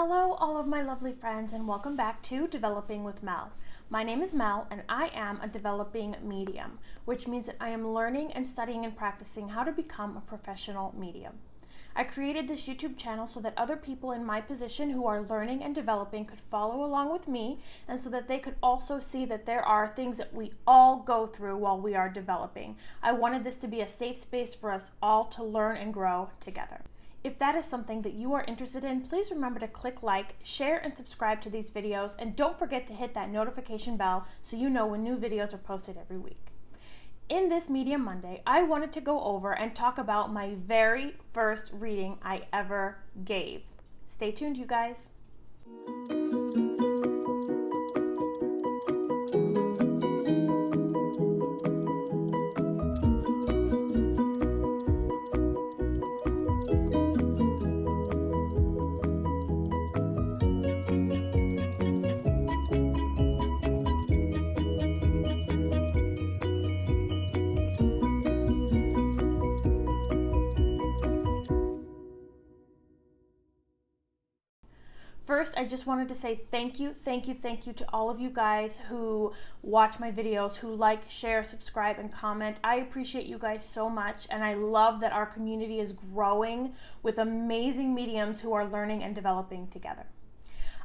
Hello, all of my lovely friends, and welcome back to Developing with Mel. My name is Mel, and I am a developing medium, which means that I am learning and studying and practicing how to become a professional medium. I created this YouTube channel so that other people in my position who are learning and developing could follow along with me, and so that they could also see that there are things that we all go through while we are developing. I wanted this to be a safe space for us all to learn and grow together. If that is something that you are interested in, please remember to click like, share, and subscribe to these videos, and don't forget to hit that notification bell so you know when new videos are posted every week. In this Medium Monday, I wanted to go over and talk about my very first reading I ever gave. Stay tuned, you guys. First, I just wanted to say thank you to all of you guys who watch my videos, who like, share, subscribe, and comment. I appreciate you guys so much, and I love that our community is growing with amazing mediums who are learning and developing together.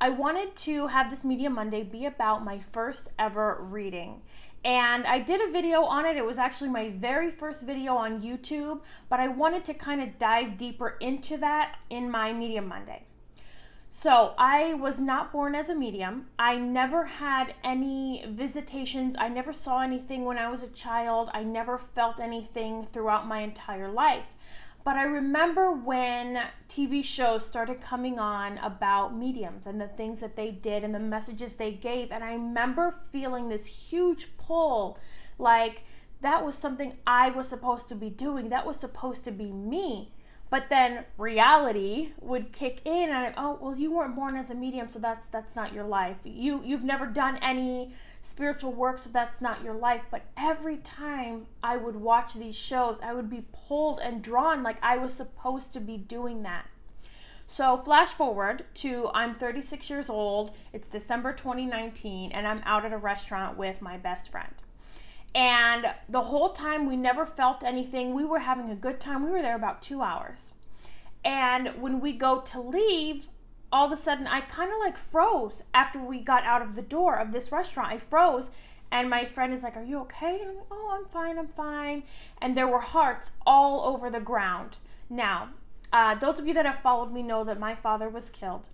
I wanted to have this Medium Monday be about my first ever reading. And I did a video on it. It was actually my very first video on YouTube, but I wanted to kind of dive deeper into that in my Medium Monday. So I was not born as a medium. I never had any visitations. I never saw anything when I was a child. I never felt anything throughout my entire life. But I remember when TV shows started coming on about mediums and the things that they did and the messages they gave. And I remember feeling this huge pull, like that was something I was supposed to be doing. That was supposed to be me. But then reality would kick in, and oh, well, you weren't born as a medium, so that's not your life. You've never done any spiritual work, so that's not your life. But every time I would watch these shows, I would be pulled and drawn like I was supposed to be doing that. So flash forward to I'm 36 years old, it's December 2019, and I'm out at a restaurant with my best friend. And the whole time we never felt anything. We were having a good time. We were there about 2 hours. And when we go to leave, all of a sudden I kind of like froze after we got out of the door of this restaurant. I froze, and my friend is like, "Are you okay?" And I'm like, "Oh, I'm fine. And there were hearts all over the ground. Now, those of you that have followed me know that my father was killed.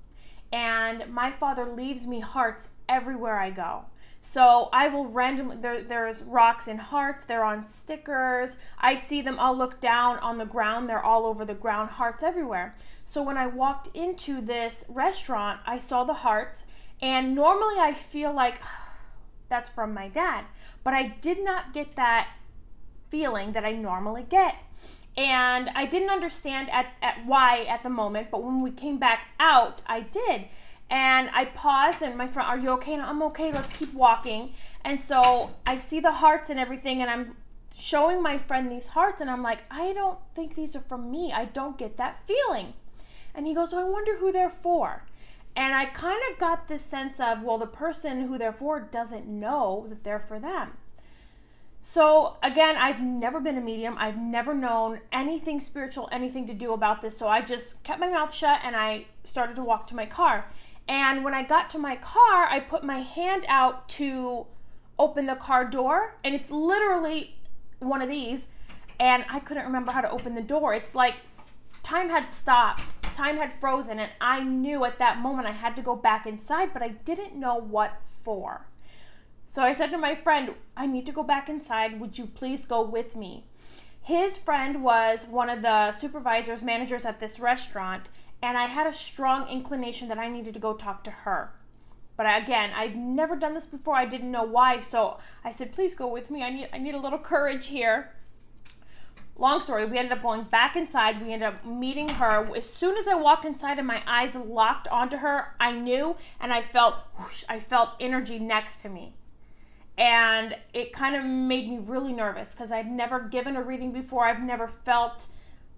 And my father leaves me hearts everywhere I go. So I will randomly, there's rocks and hearts, they're on stickers. I see them, I'll look down on the ground, they're all over the ground, hearts everywhere. So when I walked into this restaurant, I saw the hearts, and normally I feel like that's from my dad, but I did not get that feeling that I normally get. And I didn't understand why at the moment, but when we came back out, I did. And I paused, and my friend, "Are you okay?" And I'm okay, let's keep walking. And so I see the hearts and everything, and I'm showing my friend these hearts, and I'm like, "I don't think these are from me. I don't get that feeling." And he goes, "Oh, I wonder who they're for." And I kind of got this sense of, well, the person who they're for doesn't know that they're for them. So again, I've never been a medium. I've never known anything spiritual, anything to do about this. So I just kept my mouth shut, and I started to walk to my car. And when I got to my car, I put my hand out to open the car door, and it's literally one of these, and I couldn't remember how to open the door. It's like time had stopped, time had frozen, and I knew at that moment I had to go back inside, but I didn't know what for. So I said to my friend, "I need to go back inside. Would you please go with me?" His friend was one of the supervisors, managers at this restaurant, and I had a strong inclination that I needed to go talk to her. But again, I've never done this before. I didn't know why. So I said, "Please go with me. I need a little courage here." Long story, we ended up going back inside. We ended up meeting her. As soon as I walked inside and my eyes locked onto her, I knew, and I felt whoosh, I felt energy next to me. And it kind of made me really nervous because I'd never given a reading before. I've never felt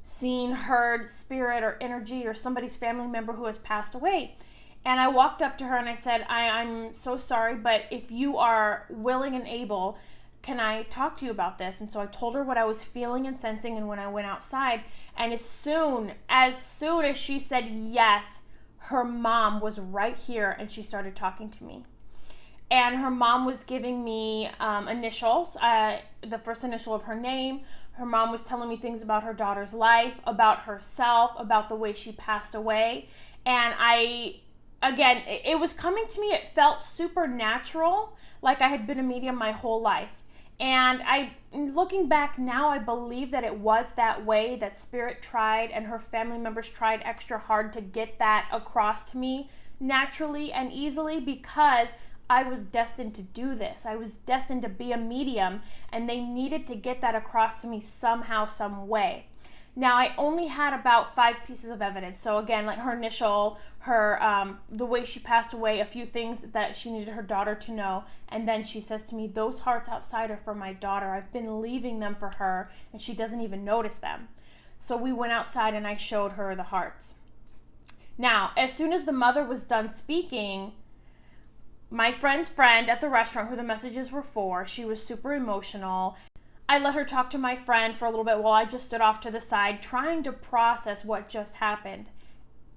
seen, heard spirit or energy or somebody's family member who has passed away. And I walked up to her and I said, I'm so sorry, but if you are willing and able, can I talk to you about this? And so I told her what I was feeling and sensing, and when I went outside, and as soon as she said yes, her mom was right here and she started talking to me. And her mom was giving me initials, the first initial of her name. Her mom was telling me things about her daughter's life, about herself, about the way she passed away. And it was coming to me, it felt supernatural, like I had been a medium my whole life. And looking back now, I believe that it was that way, that Spirit tried and her family members tried extra hard to get that across to me naturally and easily, because I was destined to do this. I was destined to be a medium, and they needed to get that across to me somehow, some way. Now, I only had about 5 pieces of evidence. So again, like her initial, the way she passed away, a few things that she needed her daughter to know. And then she says to me, those hearts outside are for my daughter. I've been leaving them for her, and she doesn't even notice them. So we went outside and I showed her the hearts. Now, as soon as the mother was done speaking, my friend's friend at the restaurant, who the messages were for, she was super emotional. I let her talk to my friend for a little bit while I just stood off to the side trying to process what just happened.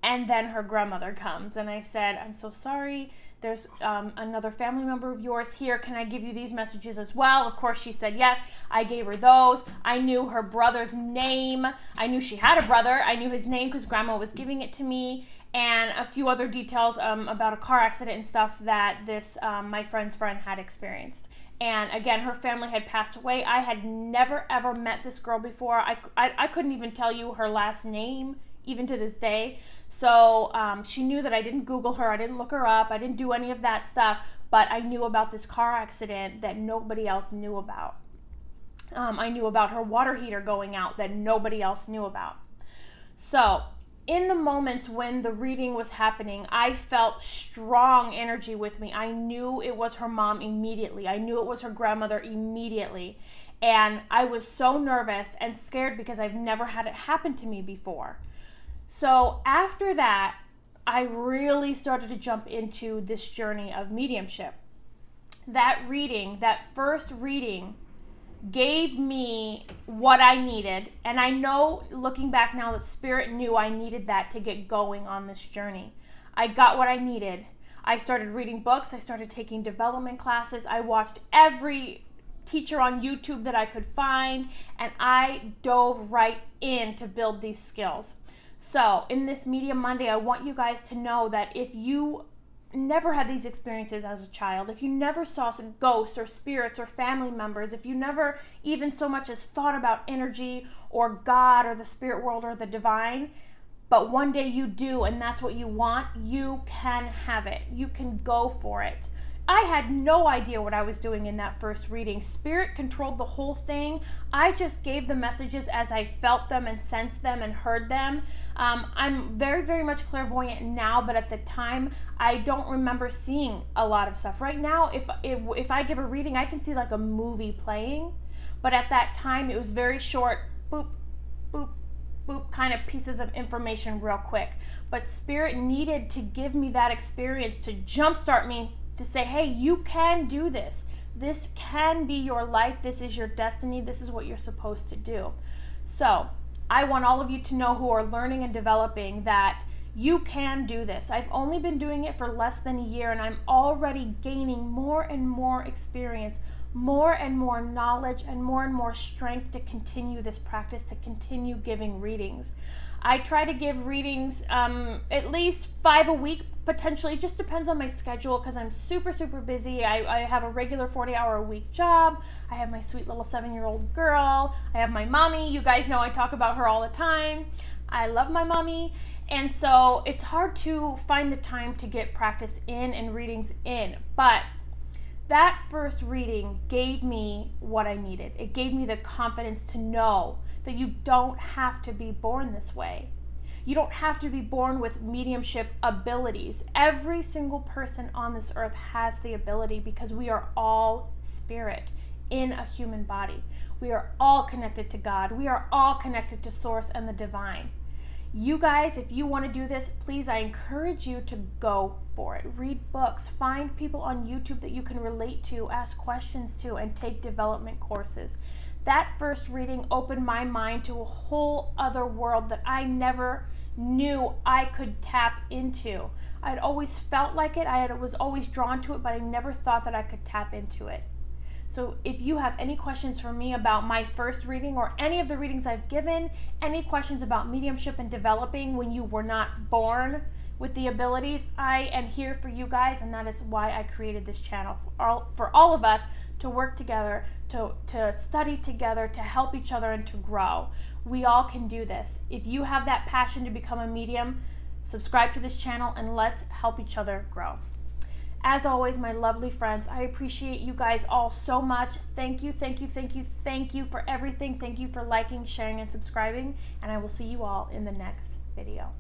And then her grandmother comes and I said, I'm so sorry. There's another family member of yours here. Can I give you these messages as well? Of course, she said yes. I gave her those. I knew her brother's name. I knew she had a brother. I knew his name because Grandma was giving it to me. And a few other details about a car accident and stuff that this my friend's friend had experienced. And again, her family had passed away. I had never, ever met this girl before. I couldn't even tell you her last name, even to this day. So she knew that I didn't Google her. I didn't look her up. I didn't do any of that stuff. But I knew about this car accident that nobody else knew about. I knew about her water heater going out that nobody else knew about. So in the moments when the reading was happening, I felt strong energy with me. I knew it was her mom immediately. I knew it was her grandmother immediately. And I was so nervous and scared because I've never had it happen to me before. So after that, I really started to jump into this journey of mediumship. That reading, that first reading, gave me what I needed, and I know looking back now that Spirit knew I needed that to get going on this journey. I got what I needed. I started reading books, I started taking development classes, I watched every teacher on YouTube that I could find, and I dove right in to build these skills. So in this Medium Monday, I want you guys to know that if you never had these experiences as a child, if you never saw ghosts or spirits or family members, if you never even so much as thought about energy or God or the spirit world or the divine, but one day you do and that's what you want, you can have it. You can go for it. I had no idea what I was doing in that first reading. Spirit controlled the whole thing. I just gave the messages as I felt them and sensed them and heard them. I'm very, very much clairvoyant now, but at the time, I don't remember seeing a lot of stuff. Right now, if I give a reading, I can see like a movie playing. But at that time, it was very short, boop, boop, boop, kind of pieces of information real quick. But Spirit needed to give me that experience to jumpstart me, to say, hey, you can do this. This can be your life. This is your destiny. This is what you're supposed to do. So I want all of you to know who are learning and developing that you can do this. I've only been doing it for less than a year, and I'm already gaining more and more experience, more and more knowledge, and more strength to continue this practice, to continue giving readings. I try to give readings at least 5 a week, potentially. It just depends on my schedule because I'm super, super busy. I have a regular 40-hour-a-week job. I have my sweet little 7-year-old girl. I have my mommy. You guys know I talk about her all the time. I love my mommy. And so it's hard to find the time to get practice in and readings in. But that first reading gave me what I needed. It gave me the confidence to know that you don't have to be born this way. You don't have to be born with mediumship abilities. Every single person on this earth has the ability because we are all spirit in a human body. We are all connected to God. We are all connected to Source and the divine. You guys, if you want to do this, please, I encourage you to go for it. Read books, find people on YouTube that you can relate to, ask questions to, and take development courses. That first reading opened my mind to a whole other world that I never knew I could tap into. I'd always felt like it, was always drawn to it, but I never thought that I could tap into it. So if you have any questions for me about my first reading or any of the readings I've given, any questions about mediumship and developing when you were not born with the abilities, I am here for you guys, and that is why I created this channel, for all of us to work together, to study together, to help each other, and to grow. We all can do this. If you have that passion to become a medium, subscribe to this channel and let's help each other grow. As always, my lovely friends, I appreciate you guys all so much. Thank you, thank you, thank you, thank you for everything. Thank you for liking, sharing, and subscribing, and I will see you all in the next video.